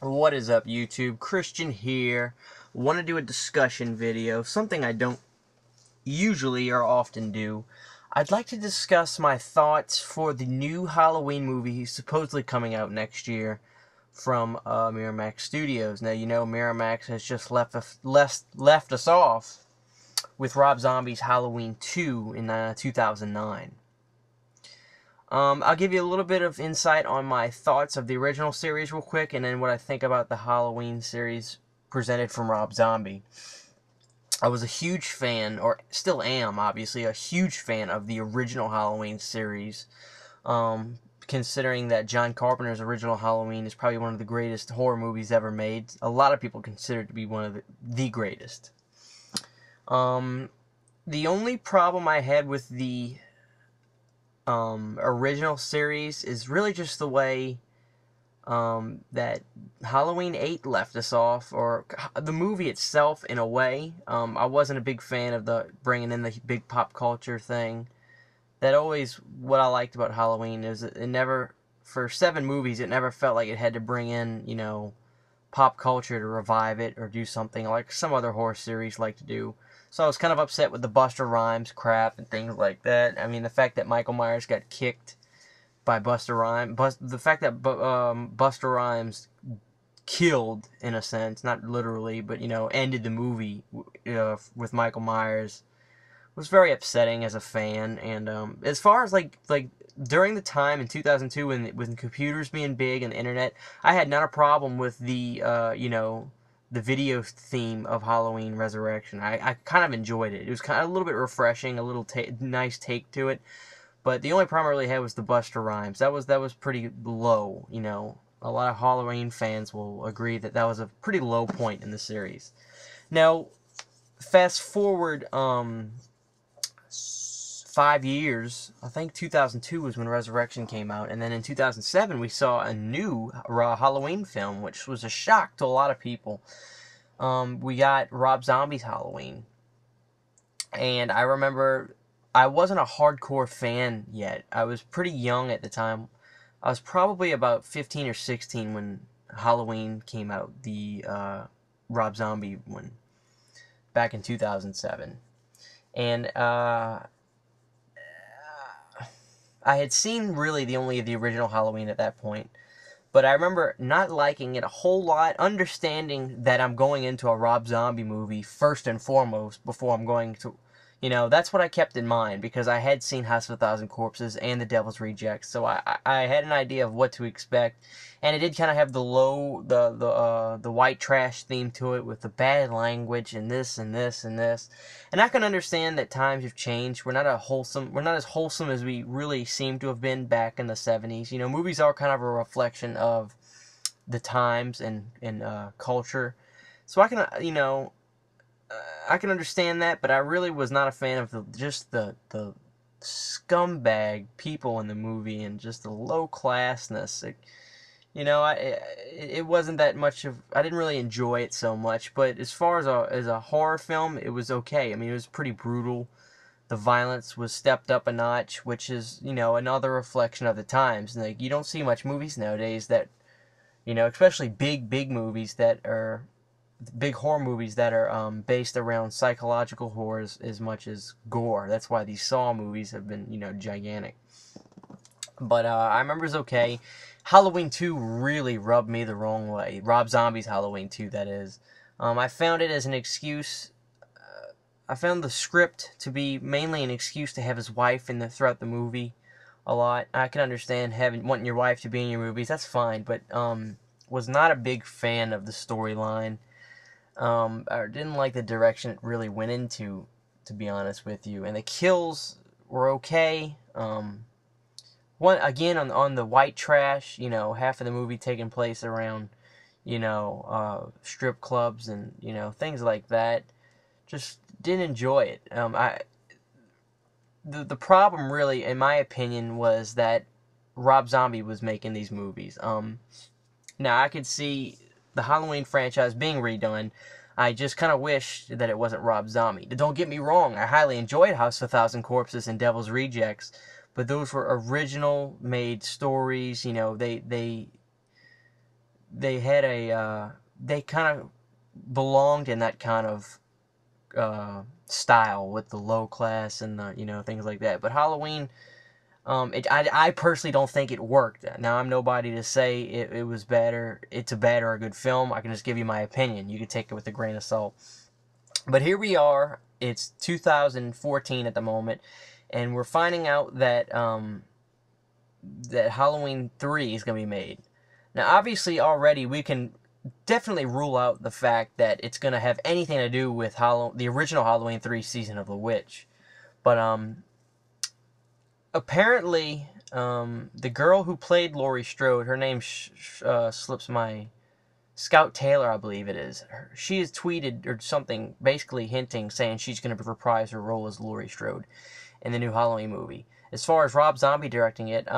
What is up, YouTube? Christian here. Want to do a discussion video, something I don't usually or often do. I'd like to discuss my thoughts for the new Halloween movie supposedly coming out next year from Miramax Studios. Now, you know Miramax has just left us off with Rob Zombie's Halloween 2 in 2009. I'll give you a little bit of insight on my thoughts of the original series real quick, and then what I think about the Halloween series presented from Rob Zombie. I was a huge fan, or still am, obviously, a huge fan of the original Halloween series, considering that John Carpenter's original Halloween is probably one of the greatest horror movies ever made. A lot of people consider it to be one of the greatest. The only problem I had with the original series is really just the way that Halloween 8 left us off, or the movie itself in a way. I wasn't a big fan of the bringing in the big pop culture thing. That always, what I liked about Halloween is it never, for 7 movies, it never felt like it had to bring in, pop culture to revive it or do something like some other horror series like to do. So I was kind of upset with the Busta Rhymes crap and things like that. I mean, the fact that Michael Myers got kicked by Busta Rhymes, the fact that Busta Rhymes killed, in a sense, not literally, but, ended the movie with Michael Myers was very upsetting as a fan. And as far as like during the time in 2002 when computers being big and the internet, I had not a problem with the the video theme of Halloween Resurrection. I kind of enjoyed it. It was kind of a little bit refreshing, a little nice take to it. But the only problem I really had was the Busta Rhymes. That was pretty low. A lot of Halloween fans will agree that that was a pretty low point in the series. Now, fast forward 5 years. I think 2002 was when Resurrection came out, and then in 2007 we saw a new Halloween film, which was a shock to a lot of people. We got Rob Zombie's Halloween, and I remember I wasn't a hardcore fan yet. I was pretty young at the time. I was probably about 15 or 16 when Halloween came out, the Rob Zombie one, back in 2007. And I had seen really only the original Halloween at that point. But I remember not liking it a whole lot, understanding that I'm going into a Rob Zombie movie first and foremost before I'm going to... that's what I kept in mind, because I had seen House of a Thousand Corpses and The Devil's Rejects, so I had an idea of what to expect, and it did kind of have the white trash theme to it, with the bad language and this and this and this, and I can understand that times have changed. We're not as wholesome as we really seem to have been back in the 70s. Movies are kind of a reflection of the times and culture, so I can, I can understand that, but I really was not a fan of the scumbag people in the movie and just the low classness. It wasn't that much of. I didn't really enjoy it so much. But as far as a horror film, it was okay. I mean, it was pretty brutal. The violence was stepped up a notch, which is another reflection of the times. Like, you don't see much movies nowadays that, especially big movies that are. Big horror movies that are based around psychological horrors as much as gore. That's why these Saw movies have been, gigantic. But I remember it was okay. Halloween 2 really rubbed me the wrong way. Rob Zombie's Halloween 2, that is. I found it as an excuse. I found the script to be mainly an excuse to have his wife throughout the movie a lot. I can understand wanting your wife to be in your movies. That's fine. But was not a big fan of the storyline. I didn't like the direction it really went into, to be honest with you. And the kills were okay. One again on the white trash. Half of the movie taking place around, strip clubs and things like that. Just didn't enjoy it. The problem really, in my opinion, was that Rob Zombie was making these movies. Now I could see the Halloween franchise being redone. I just kind of wish that it wasn't Rob Zombie. Don't get me wrong, I highly enjoyed House of a Thousand Corpses and Devil's Rejects, but those were original made stories. They they had a they kind of belonged in that kind of style with the low class and the, you know, things like that. But Halloween, I personally don't think it worked. Now, I'm nobody to say it was bad or it's a bad or a good film. I can just give you my opinion. You can take it with a grain of salt. But here we are. It's 2014 at the moment, and we're finding out that that Halloween 3 is going to be made. Now, obviously, already we can definitely rule out the fact that it's going to have anything to do with the original Halloween 3 Season of the Witch. But apparently, the girl who played Laurie Strode, her name slips my... Scout Taylor, I believe it is. She has tweeted or something basically hinting, saying she's going to reprise her role as Laurie Strode in the new Halloween movie. As far as Rob Zombie directing it,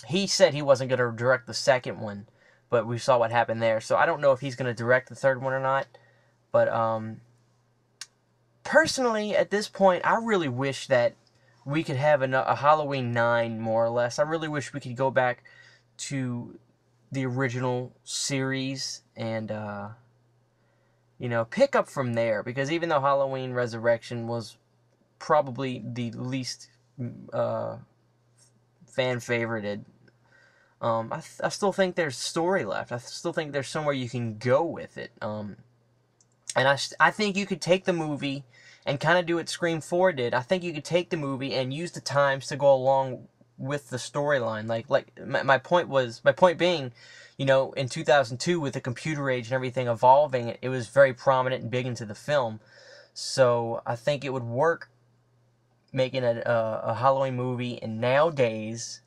he said he wasn't going to direct the second one, but we saw what happened there. So I don't know if he's going to direct the third one or not. But personally, at this point, I really wish that we could have a Halloween 9, more or less. I really wish we could go back to the original series and you know, pick up from there, because even though Halloween Resurrection was probably the least fan favorited, I still think there's story left. I still think there's somewhere you can go with it, and I think you could take the movie and kind of do what Scream 4 did. I think you could take the movie and use the times to go along with the storyline. Like my point being, you know, in 2002, with the computer age and everything evolving, it was very prominent and big into the film. So I think it would work making a Halloween movie, and nowadays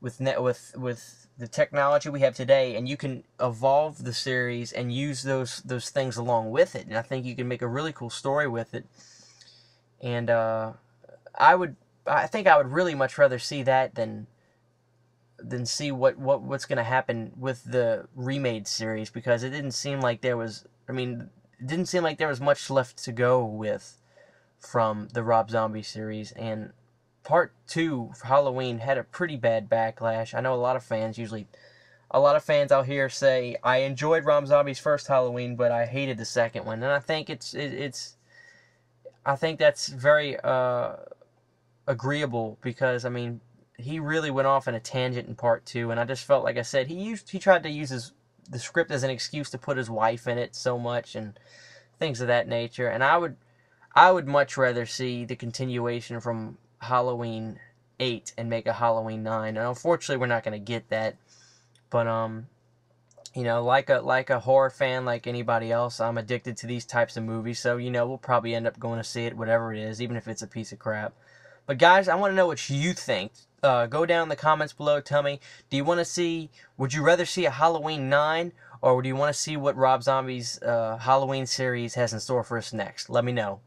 with the technology we have today, and you can evolve the series and use those things along with it, and I think you can make a really cool story with it. And I think I would really much rather see that than see what's going to happen with the remade series, because it didn't seem like there was, it didn't seem like there was much left to go with from the Rob Zombie series. And part 2 for Halloween had a pretty bad backlash. I know a lot of fans out here say, I enjoyed Rob Zombie's first Halloween, but I hated the second one. And I think I think that's very agreeable, because he really went off on a tangent in part 2, and I just felt, like I said, he tried to use the script as an excuse to put his wife in it so much and things of that nature. And I would much rather see the continuation from Halloween 8 and make a Halloween 9. And unfortunately, we're not going to get that. But you know, like a horror fan, like anybody else, I'm addicted to these types of movies. So, you know, we'll probably end up going to see it, whatever it is, even if it's a piece of crap. But guys, I want to know what you think. Go down in the comments below. Tell me, would you rather see a Halloween 9, or do you want to see what Rob Zombie's Halloween series has in store for us next? Let me know.